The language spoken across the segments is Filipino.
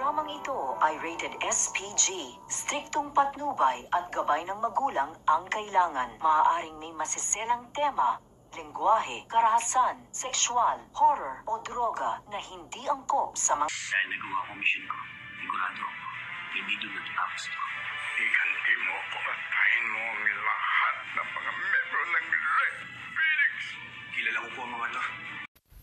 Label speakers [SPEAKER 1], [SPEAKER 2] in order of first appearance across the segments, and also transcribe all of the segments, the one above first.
[SPEAKER 1] Dramang ito ay rated SPG, striktong patnubay at gabay ng magulang ang kailangan. Maaaring may masiselang tema, lengguwahe, karahasan, sexual, horror o droga na hindi angkop sa mga...
[SPEAKER 2] Dahil nagawa ko mission ko, sigurado ako, hindi doon natatapos ito.
[SPEAKER 3] Iganti mo ako at tahin mo ang lahat ng mga membro ng Red Phoenix.
[SPEAKER 2] Kilala ko po ang mga to.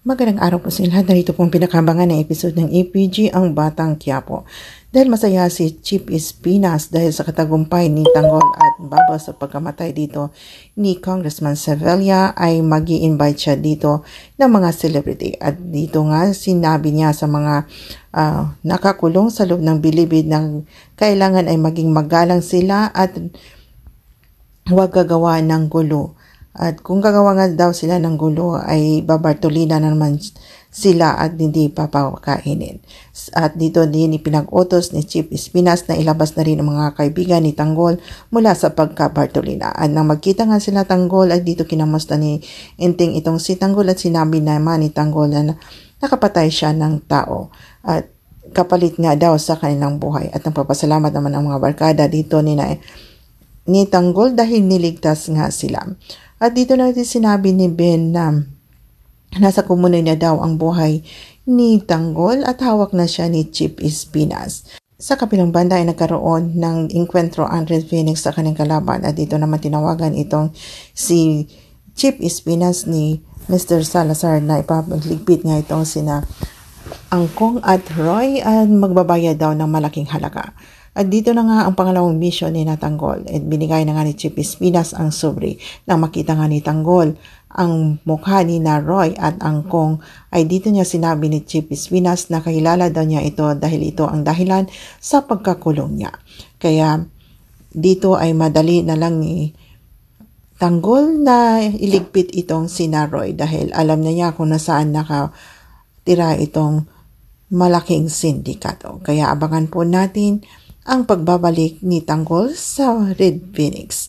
[SPEAKER 4] Magandang araw po sa lahat. Narito pong pinakabangan na episode ng APG Ang Batang Quiapo. Dahil masaya si Chip Espinas dahil sa katagumpay ni Tanggol at Baba sa pagkamatay dito ni Congressman Sevilla ay mag-i-invite siya dito ng mga celebrity. At dito nga sinabi niya sa mga nakakulong sa loob ng bilibid ng kailangan ay maging magalang sila at huwag gagawa ng gulo. At kung gagawa nga daw sila ng gulo ay babartolina na naman sila at hindi papakainin. At dito din ipinag-utos ni Chief Espinas na ilabas na rin ang mga kaibigan ni Tanggol mula sa pagka-bartolina. At nang magkita nga sila Tanggol ay dito kinamusta ni Inting itong si Tanggol at sinabi naman ni Tanggol na nakapatay siya ng tao. At kapalit nga daw sa kanilang buhay. At nagpapasalamat naman ang mga barkada dito ni Tanggol dahil niligtas nga sila. At dito natin sinabi ni Ben na nasa komunidad na daw ang buhay ni Tanggol at hawak na siya ni Chip Espinas. Sa kabilang banda ay nagkaroon ng enkwentro ang Red Phoenix sa kanyang kalaban at dito naman tinawagan itong si Chip Espinas ni Mr. Salazar na ipapagligpit nga itong sina Angkong at Roy at magbabayad daw ng malaking halaga. At dito na nga ang pangalawang mission ni Tanggol at binigay na nga ni Chip Espinas ang sobre. Nang makita nga ni Tanggol ang mukha ni Roy at Angkong ay dito niya sinabi ni Chip Espinas na kahilala daw niya ito dahil ito ang dahilan sa pagkakulong niya. Kaya dito ay madali na lang ni Tanggol na iligpit itong si Roy dahil alam na niya kung nasaan nakatira itong malaking sindikato. Kaya abangan po natin ang pagbabalik ni Tanggol sa Red Phoenix.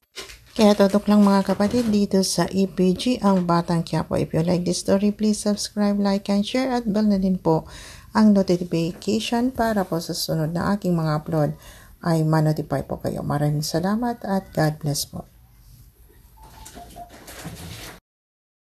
[SPEAKER 4] Kaya tutok lang mga kapatid dito sa EPG Ang Batang Quiapo. If you like this story, please subscribe, like, and share at bell na din po ang notification para po sa sunod na aking mga upload ay ma-notify po kayo. Maraming salamat at God bless po.